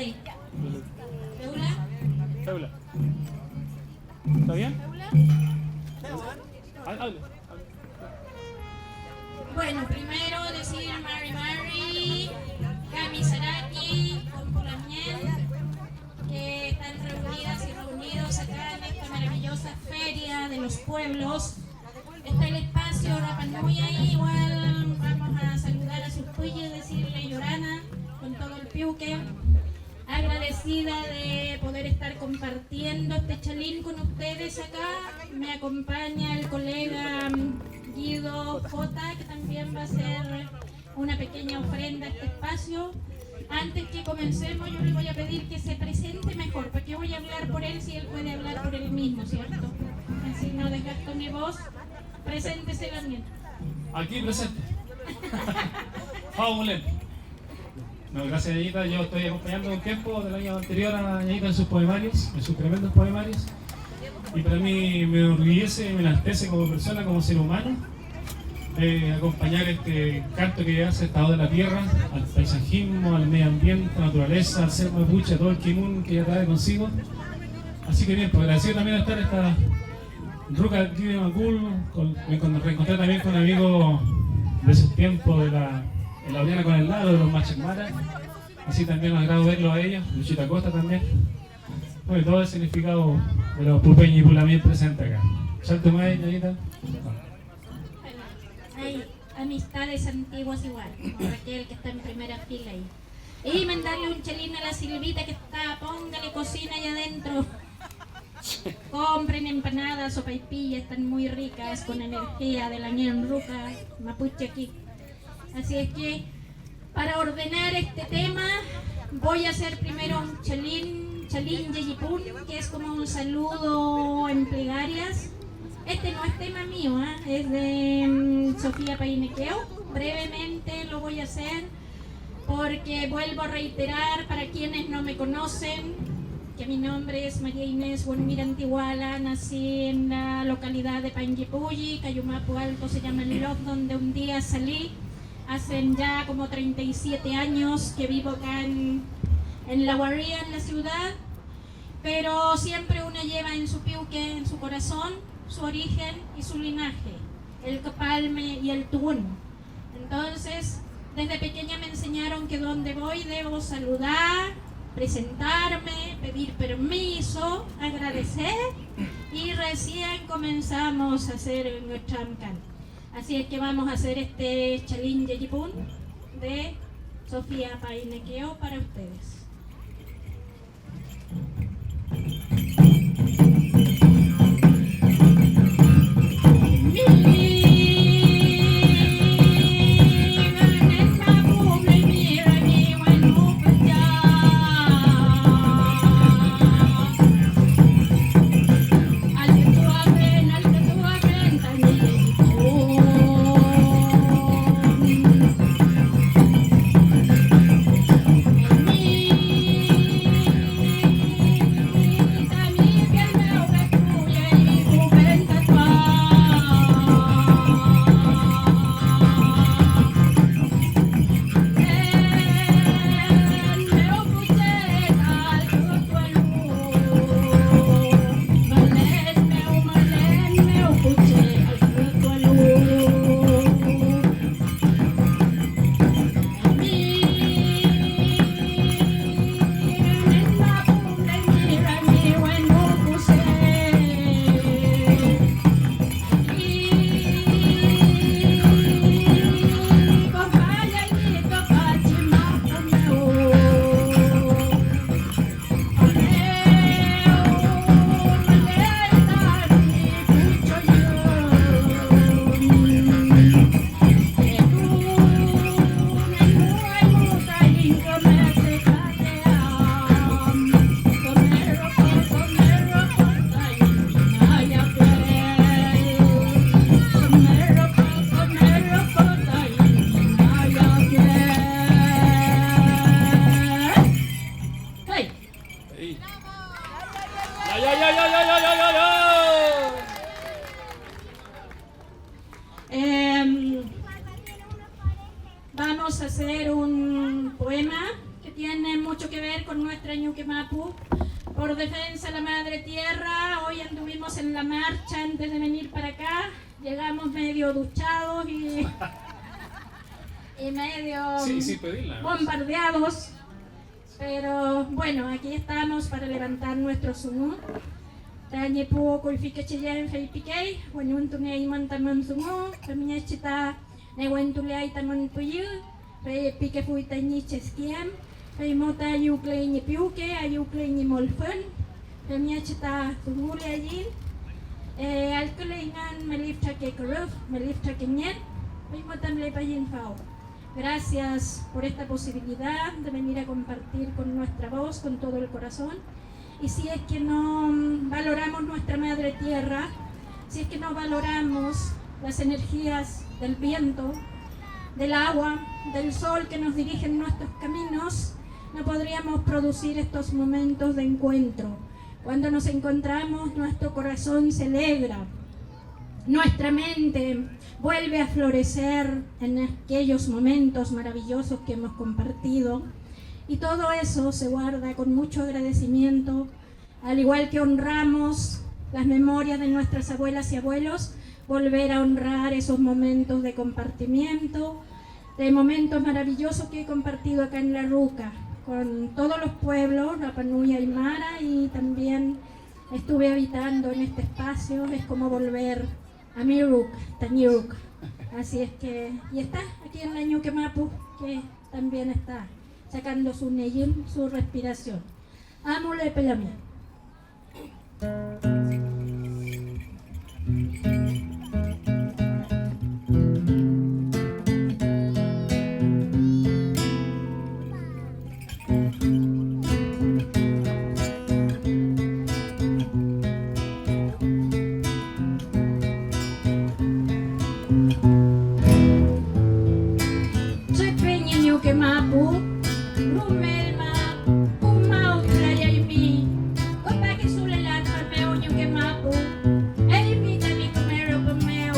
ahí. ¿Eula? Eula. ¿Está bien? ¿Eula? Hable. Bueno, primero decir Mari Mari, Cami Saraki, Compo La Miel, que están reunidas y reunidos acá en esta maravillosa feria de los pueblos. Está el espacio Rapa Nui ahí, igual vamos a saludar a sus puyos, decirle Llorana con todo el piuque. Agradecida de poder estar compartiendo este chalín con ustedes acá. Me acompaña el colega Guido Jota, que también va a hacer una pequeña ofrenda a este espacio. Antes que comencemos, yo le voy a pedir que se presente mejor, porque voy a hablar por él si él puede hablar por él mismo, ¿cierto? Así no desgasto mi voz. Preséntese también. Aquí presente. Faulén. No, gracias, Ñañita. Yo estoy acompañando un tiempo del año anterior a Ñañita en sus poemarios, en sus tremendos poemarios. Y para mí me enorgullece, me enaltece como persona, como ser humano, acompañar este canto que hace Estado de la Tierra, al paisajismo, al medio ambiente, a la naturaleza, al ser mapuche, a todo el kimun que ella trae consigo. Así que bien, pues agradecido también de estar esta ruca aquí de Macul, me reencontré también con amigos de esos tiempos de la Oriana con el lado, de los Machemara. Así también me agrado verlo a ellos, Luchita Costa también. Bueno, y todo el significado de los pupeños y pulamín presente acá. ¿Salto más, Ñañita? Hay amistades antiguas igual, como Raquel que está en primera fila ahí. Y mandarle un chelín a la Silvita que está, póngale cocina allá adentro. Compren empanadas, sopaipillas, están muy ricas, con energía de la ñenruca mapuche aquí. Así es que, para ordenar este tema, voy a hacer primero un chalín yeyipún, que es como un saludo en plegarias. Este no es tema mío, es de Sofía Painequeo. Brevemente lo voy a hacer porque vuelvo a reiterar para quienes no me conocen que mi nombre es María Inés Buenmira Antiguala. Nací en la localidad de Panguipulli, Cayumapu Alto se llama el lot donde un día salí. Hacen ya como 37 años que vivo acá en La Guarría, en la ciudad, pero siempre una lleva en su piuque, en su corazón, su origen y su linaje, el Copalme y el Tubún. Entonces, desde pequeña me enseñaron que donde voy debo saludar, presentarme, pedir permiso, agradecer y recién comenzamos a hacer nuestra amcan. Así es que vamos a hacer este chalín yeyipún de Sofía Painequeo para ustedes. Me nuestra Ñuque Mapu, por defensa de la madre tierra. Hoy anduvimos en la marcha antes de venir para acá, llegamos medio duchados y medio sin pedirla, ¿no? bombardeados, pero bueno, aquí estamos para levantar nuestro sumú. Tañe puo kuifique cheyen fei piquei, wenuntu ngai mantamon sumú, kaminya chita ne wentule ai tamon puyu, fei pique fui tañi cheskiem, fei mota ayukle ni piuke, ayukle ni molfen, kaminya chita sumule allí. Alcoleinan melifta que corruf, melifta que ñet, fei motam le payin fao. Gracias por esta posibilidad de venir a compartir con nuestra voz, con todo el corazón. Y si es que no valoramos nuestra madre tierra, si es que no valoramos las energías del viento, del agua, del sol que nos dirigen nuestros caminos, no podríamos producir estos momentos de encuentro. Cuando nos encontramos, nuestro corazón se alegra, nuestra mente vuelve a florecer en aquellos momentos maravillosos que hemos compartido, y todo eso se guarda con mucho agradecimiento, al igual que honramos las memorias de nuestras abuelas y abuelos, volver a honrar esos momentos de compartimiento, de momentos maravillosos que he compartido acá en La Ruca, con todos los pueblos, Rapa Nui Aymara, y también estuve habitando en este espacio. Es como volver a mi Ruca, Tañiruca. Así es que, y está aquí en la Ñuque Mapu, que también está sacando su neyim, su respiración. Amule pelamia. Soy Peña Ñuque Mapu, Rumelma, Umau Playa y mi, Copa que sule la Ñuque Ñuque Mapu, el vida mi comero comeo,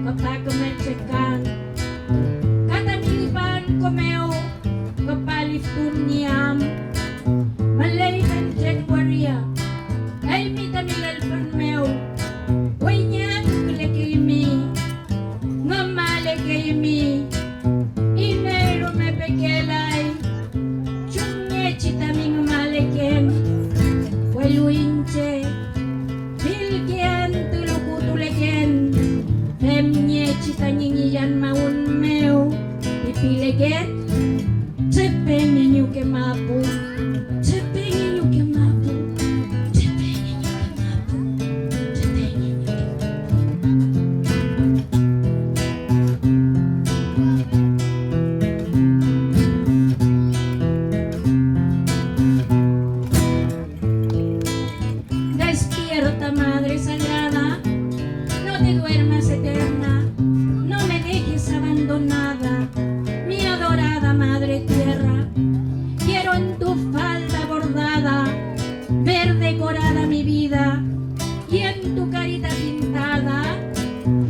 Copa comer checan, Kata milipan comeo, Copa liftun niam, Malay kan jen waria, el vida mi lalpan meo, Wenya kule kimi, Ngamale kimi, Inero me pekelay, chunye chitaming maleken, Weluinche, Bilkian tulukutuleken, Femnye chitanyingiyan maun meu, Pipilegen, Tsepenye Ñuque Mapu, Tsepenye Ñuque Mapu, Tsepenye Ñuque Mapu, Tsepenye Ñuque Mapu. Despierta, Madre Sagrada, no te duermas eterna, no me dejes abandonada, mi adorada Madre Tierra. Quiero en tu falda bordada ver decorada mi vida, y en tu carita pintada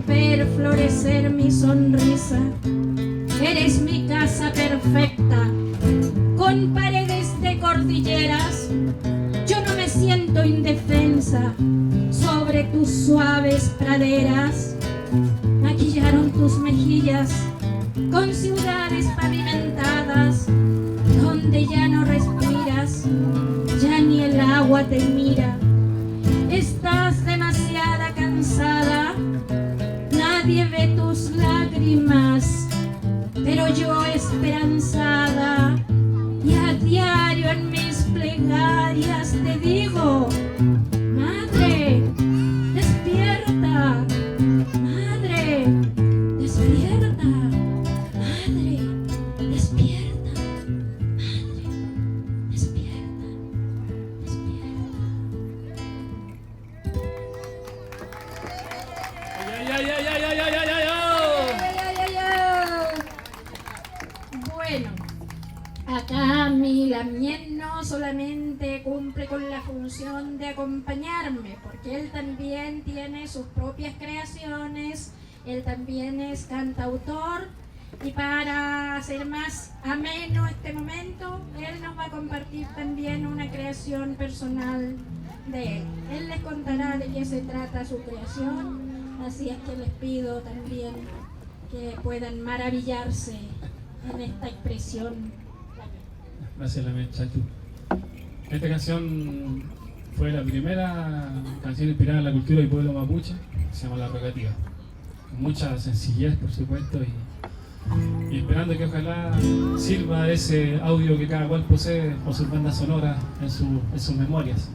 ver florecer mi sonrisa. Eres mi casa perfecta, con paredes de cordilleras. Yo no me siento indefensa sobre tus suaves praderas. Maquillaron tus mejillas con ciudades pavimentadas, donde ya no respiras, ya ni el agua te mira. Estás demasiado cansada, nadie ve tus lágrimas, pero yo esperanzada, y a diario en mis plegarias te digo: Madre, despierta, Madre, despierta, Madre, despierta, Madre, despierta, despierta. Bueno, acá mi Lamien no solamente cumple con la función de acompañarme, porque él también tiene sus propias creaciones, él también es cantautor, Y para hacer más ameno este momento, él nos va a compartir también una creación personal de él. Él les contará de qué se trata su creación, así es que les pido también que puedan maravillarse en esta expresión. Gracias, la Chachu. Esta canción fue la primera canción inspirada en la cultura del pueblo mapuche, se llama La Rogativa. Con mucha sencillez, por supuesto, y esperando que ojalá sirva ese audio que cada cual posee o sus bandas sonoras en sus memorias.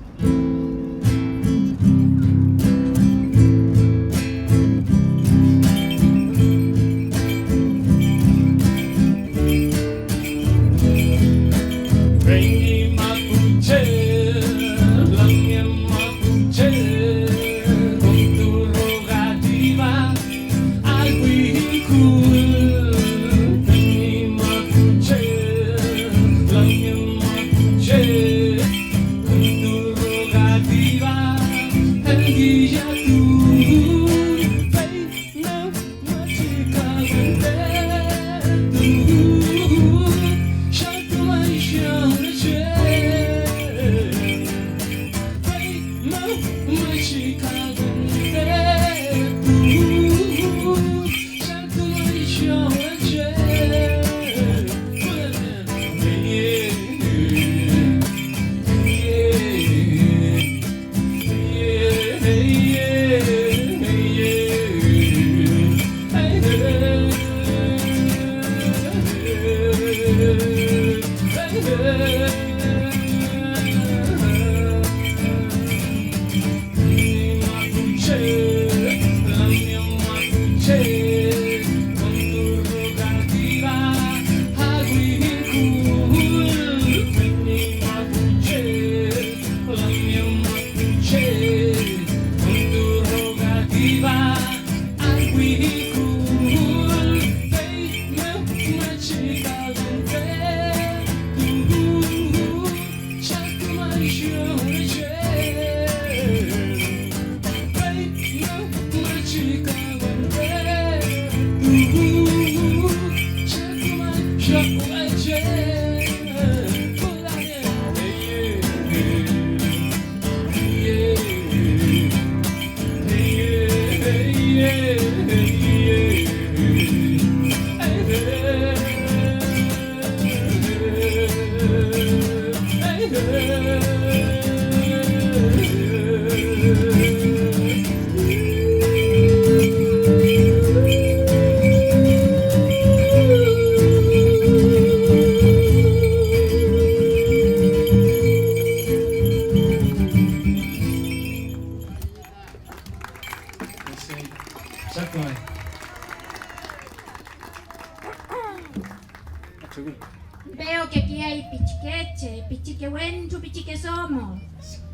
Veo que aquí hay pichiqueche, pichiquehuenchu, pichique somos.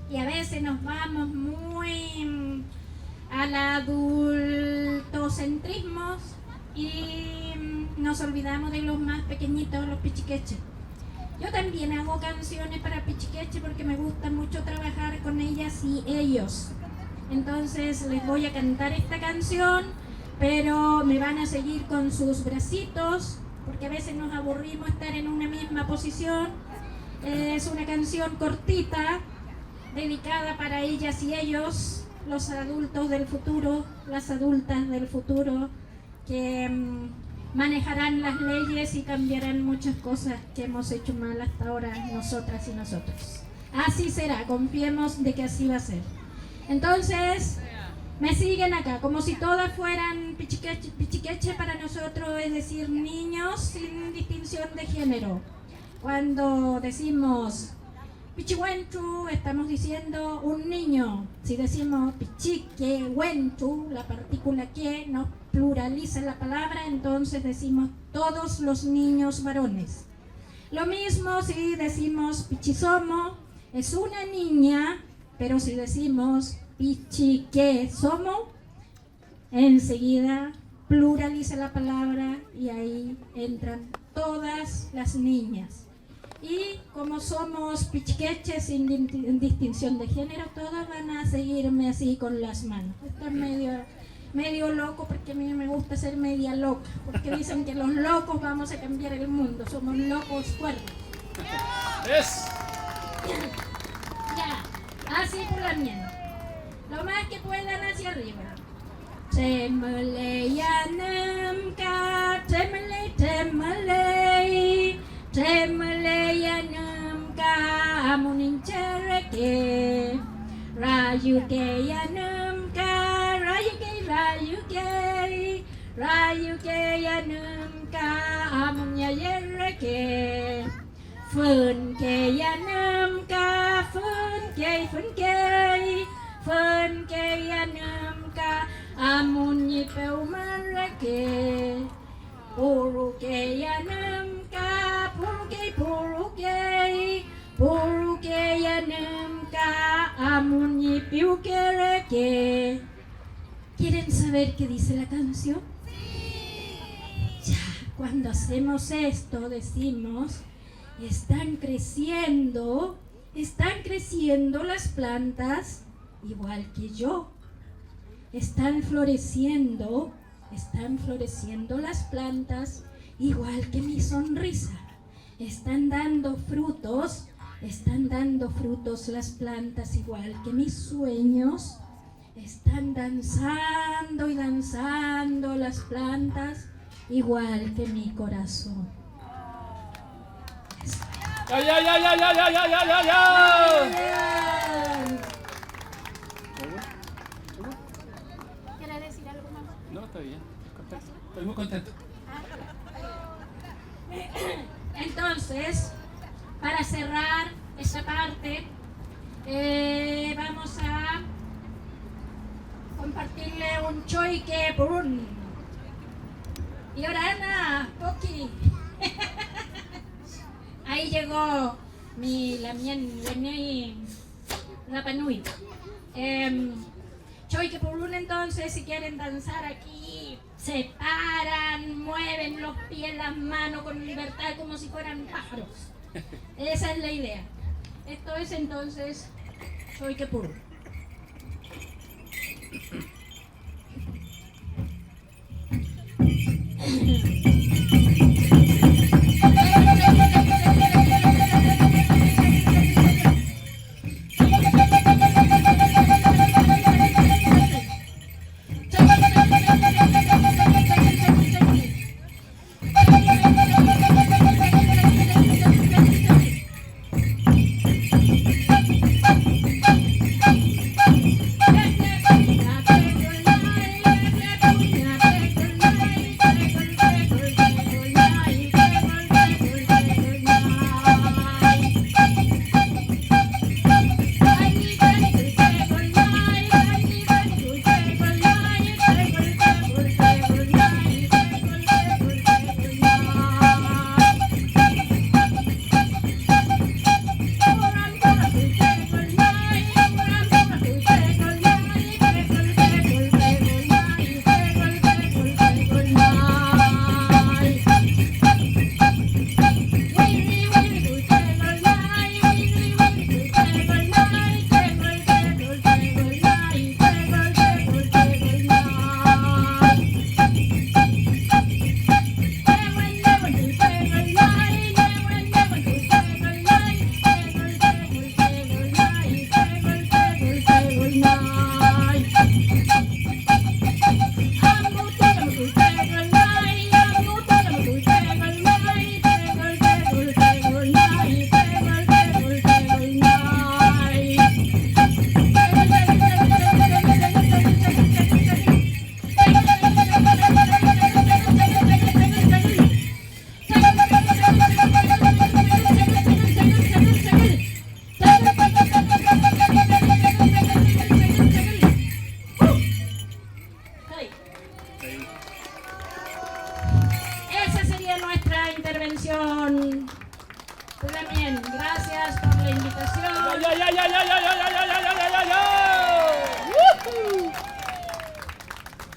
Y a veces nos vamos muy al adultocentrismo y nos olvidamos de los más pequeñitos, los pichiqueches. Yo también hago canciones para pichiqueche porque me gusta mucho trabajar con ellas y ellos. Entonces les voy a cantar esta canción, pero me van a seguir con sus bracitos, porque a veces nos aburrimos estar en una misma posición. Es una canción cortita, dedicada para ellas y ellos, los adultos del futuro, las adultas del futuro, que manejarán las leyes y cambiarán muchas cosas que hemos hecho mal hasta ahora nosotras y nosotros. Así será, confiemos de que así va a ser. Entonces, me siguen acá, como si todas fueran pichiqueche. Pichiqueche para nosotros es decir niños sin distinción de género. Cuando decimos pichihuenchu, estamos diciendo un niño. Si decimos pichiquehuenchu, la partícula que nos pluraliza la palabra, entonces decimos todos los niños varones. Lo mismo si decimos pichisomo, es una niña, pero si decimos pichiquesomo, enseguida pluraliza la palabra y ahí entran todas las niñas. Y como somos pichiqueches sin distinción de género, todas van a seguirme así con las manos. Esto es medio medio loco, porque a mí me gusta ser media loca, porque dicen que los locos vamos a cambiar el mundo, somos locos cuerdos. Es. Ya, así por la mía. Lo más que puedan hacia arriba. Temele yanamka, temele, temele, temele yanamka, amuninchereke, rayuke yanamka, rayuke, rayuke, rayuke yanamka, amunyayereke, phun ke yanamka, phun ke, phun ke yanamka, amunyi peumarake, puruke yanamka, puruke yanamka, amunyi piukereke. ¿Quieren saber qué dice la canción? Ya, cuando hacemos esto decimos, están creciendo las plantas igual que yo. Están floreciendo las plantas igual que mi sonrisa. Están dando frutos las plantas igual que mis sueños. Están danzando y danzando las plantas igual que mi corazón. Ya. ¿Quieres decir algo más? No, está bien. Estoy muy contento. Entonces, para cerrar esta parte, vamos a compartirle un choique purún. Y orana, poqui. Ahí llegó la Rapanui. Choique purún, entonces, si quieren danzar aquí, se paran, mueven los pies, las manos con libertad como si fueran pájaros. Esa es la idea. Esto es entonces choique purún. Esa sería nuestra intervención. Tú también, gracias por la invitación.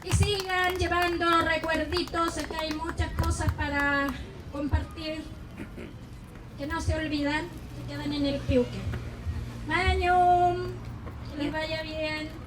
Y sigan llevando recuerditos, acá hay muchas cosas para compartir que no se olvidan, que quedan en el piuque. Mañum, que les vaya bien.